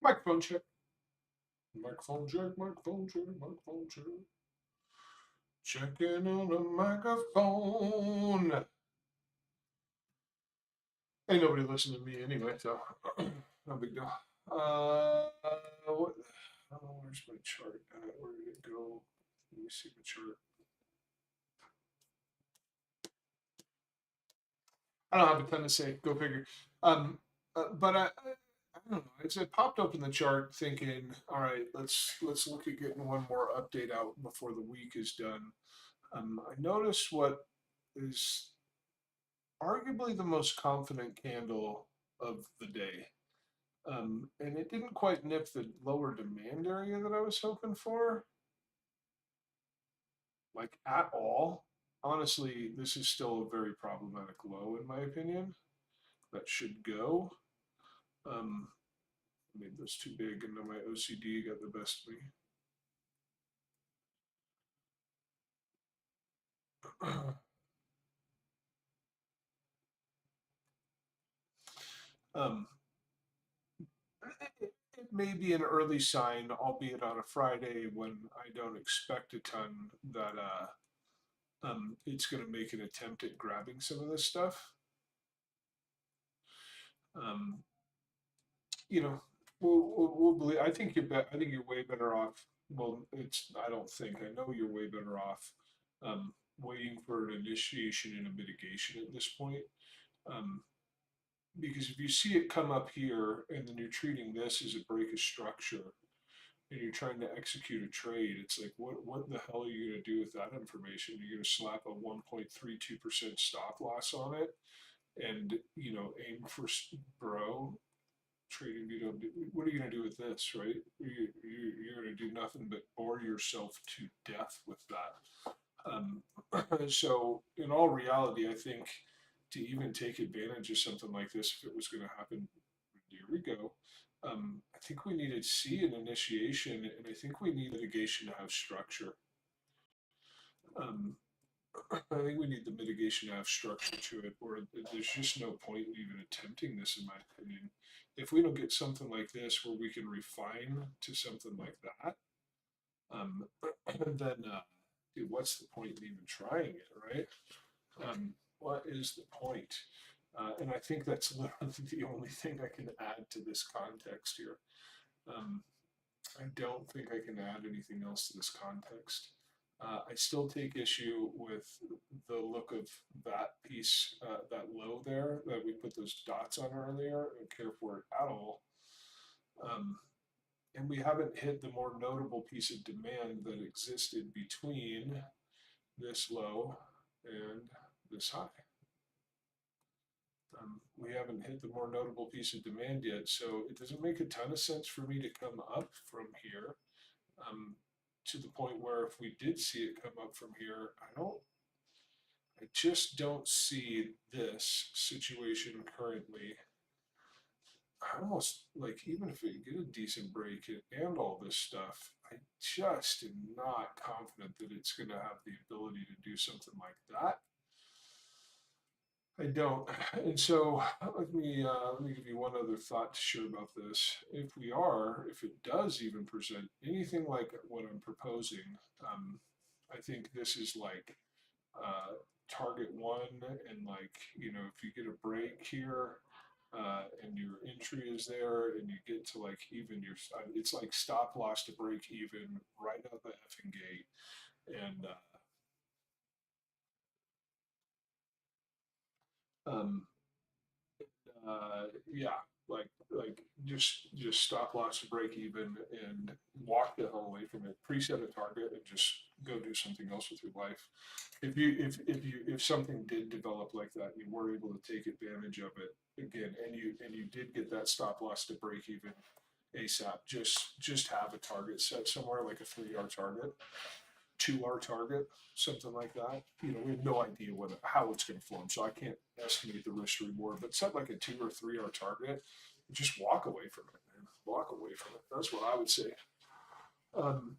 Microphone check. Microphone check. Microphone check. Microphone check. Checking on the microphone. Ain't nobody listening to me anyway, so no big deal. What? Oh, where's my chart? Where did it go? Let me see the chart. I don't have a ton to say. Go figure. But I don't know. As I popped open the chart, thinking, all right, let's look at getting one more update out before the week is done. I noticed what is arguably the most confident candle of the day. And it didn't quite nip the lower demand area that I was hoping for, like at all. Honestly, this is still a very problematic low, in my opinion. That should go. Um, I made this too big, and then my OCD got the best of me. um, it may be an early sign, albeit on a Friday when I don't expect a ton, that it's going to make an attempt at grabbing some of this stuff. Um, you know, we'll believe. I think I think you're way better off. Well, it's. I don't think. I know you're way better off. Waiting for an initiation and a mitigation at this point. Um, because if you see it come up here and then you're treating this as a break of structure and you're trying to execute a trade, it's like what the hell are you going to do with that information? You're going to slap a 1.32% stop loss on it and aim for bro trading veto. What are you going to do with this, right? You're going to do nothing but bore yourself to death with that. So in all reality, I think to even take advantage of something like this, if it was going to happen, here we go. I think we needed C an initiation, and I think we need mitigation to have structure. Um, I think we need the mitigation to have structure to it, or there's just no point in even attempting this, in my opinion. If we don't get something like this where we can refine to something like that, um, then dude, what's the point in even trying it, right? What is the point? And I think that's literally the only thing I can add to this context here. Um, I don't think I can add anything else to this context. I still take issue with the look of that piece, that low there that we put those dots on earlier. I don't care for it at all. Um, and we haven't hit the more notable piece of demand that existed between this low and this high. We haven't hit the more notable piece of demand yet, so it doesn't make a ton of sense for me to come up from here, um, to the point where if we did see it come up from here, I just don't see this situation currently. I almost like, even if we get a decent break and all this stuff, I just am not confident that it's going to have the ability to do something like that. I don't. And so let me give you one other thought to share about this. If it does even present anything like what I'm proposing, I think this is like uh, target one, and like if you get a break here, and your entry is there, and you get to like even your, it's like stop loss to break even right out the effing gate, and um, yeah, just stop loss to break even and walk the hell away from it. Preset a target and just go do something else with your life. If something did develop like that, and you were able to take advantage of it again, and you did get that stop loss to break even ASAP. Just have a target set somewhere, like a 3R target, 2R target, something like that. We have no idea how it's going to form, so I can't estimate the risk reward. But set like a 2 or 3R target, just walk away from it, man. Walk away from it. That's what I would say. Um,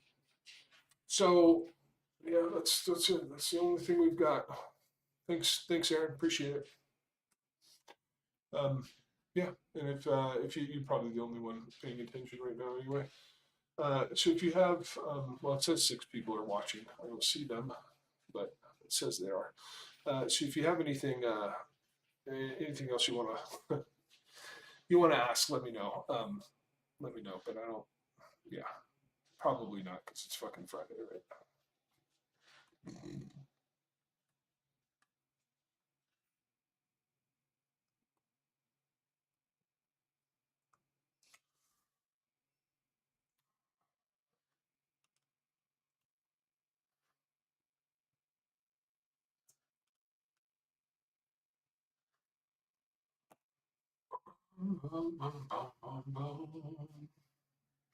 so yeah, that's it. That's the only thing we've got. Thanks, Aaron. Appreciate it. Um, Yeah, and if you're probably the only one paying attention right now anyway. So if you have, well, it says 6 people are watching. I don't see them, but it says they are. So if you have anything, anything else you want to ask, let me know. Let me know. But I don't. Yeah, probably not because it's fucking Friday, right?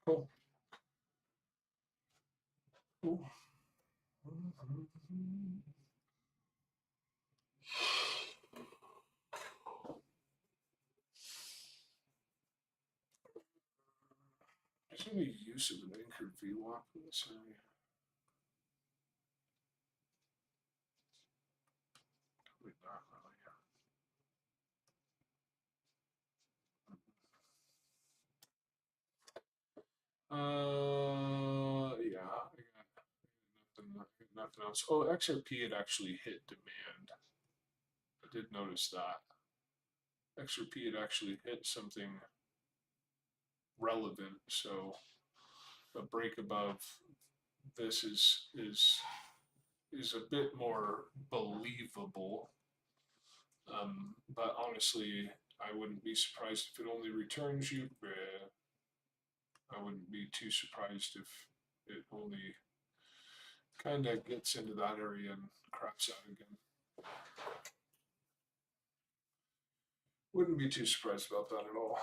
Cool. Cool. Is there any use of an anchored VWAP in this area? Probably not really. Yeah, nothing else. Oh, XRP had actually hit demand. I did notice that. XRP had actually hit something relevant, so a break above this is a bit more believable. But honestly, I wouldn't be surprised if it only returns you. I wouldn't be too surprised if it only kind of gets into that area and craps out again. Wouldn't be too surprised about that at all.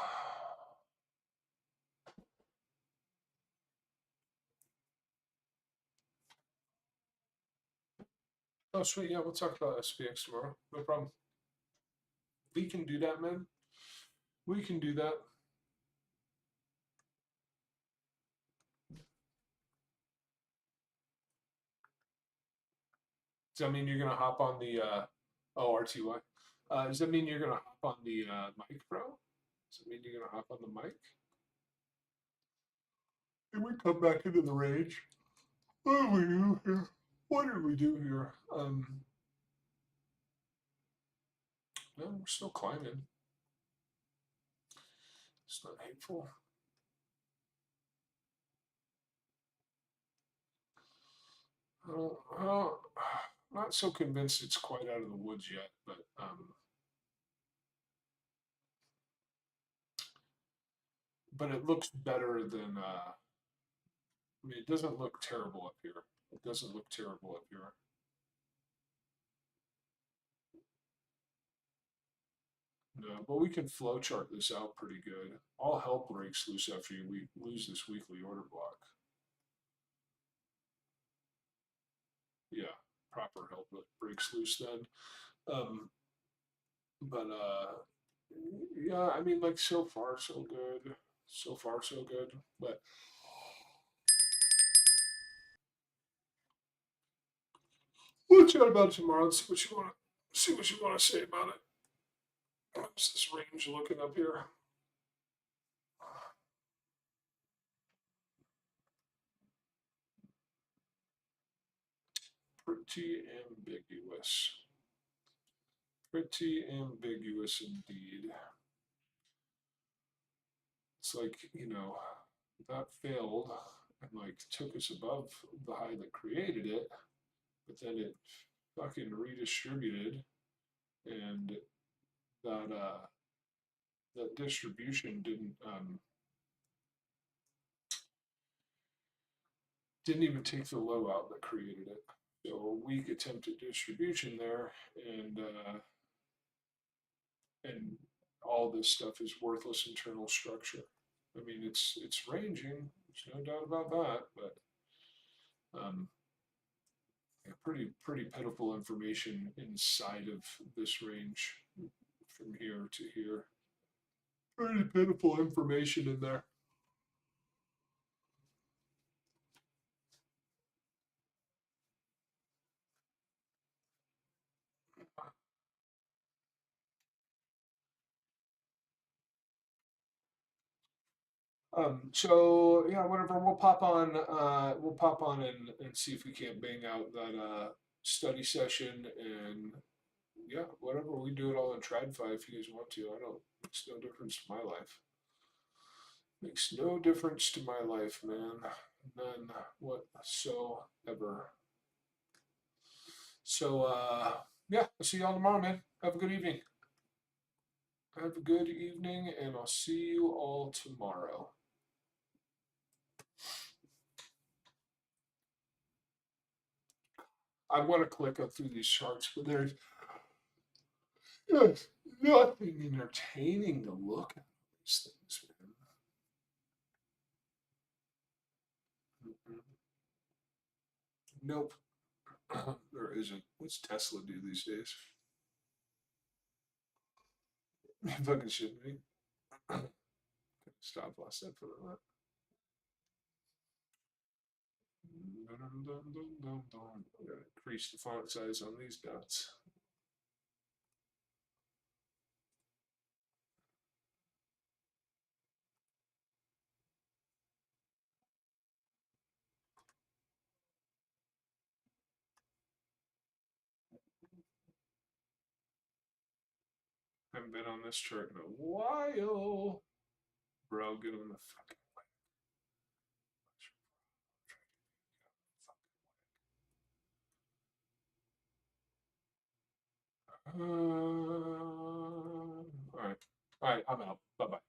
Oh, sweet. Yeah, we'll talk about SPX tomorrow. No problem. We can do that, man. We can do that. Does that mean you're gonna hop on the RTY? Does that mean you're gonna hop on the mic, bro? Does that mean you're gonna hop on the mic? Did we come back into the rage? What do we do here? What did we do here? No, we're still climbing. It's not hateful. Not so convinced it's quite out of the woods yet, but it looks better than. I mean, it doesn't look terrible up here. It doesn't look terrible up here. No, but we can flow chart this out pretty good. All hell breaks loose after you lose this weekly order block. Yeah, proper hell breaks loose then. Um, but yeah, I mean, like so far so good. So far so good. But we'll chat about it tomorrow and see what you want to say about it. How's this range looking up here? Pretty ambiguous. Pretty ambiguous indeed. It's like, that failed and like took us above the high that created it, but then it fucking redistributed and that distribution didn't even take the low out that created it. So a weak attempt at distribution there, and all this stuff is worthless internal structure. I mean, it's ranging. There's no doubt about that, but um, yeah, pretty pitiful information inside of this range from here to here. Pretty pitiful information in there. So yeah, whatever. We'll pop on and see if we can't bang out that study session and yeah, whatever. We do it all in TradFi if you guys want to. I don't. Makes no difference to my life. Makes no difference to my life, man. None whatsoever. So yeah, I'll see y'all tomorrow, man. Have a good evening. Have a good evening, and I'll see you all tomorrow. I want to click up through these charts, but there's nothing entertaining to look at these things, man. Mm-mm. Nope, there isn't. What's Tesla do these days? Fucking shit me. Stop loss that for that. Increase the font size on these dots. I haven't been on this chart in a while. Bro, get on the fucking all right. All right, I'm out. Bye bye.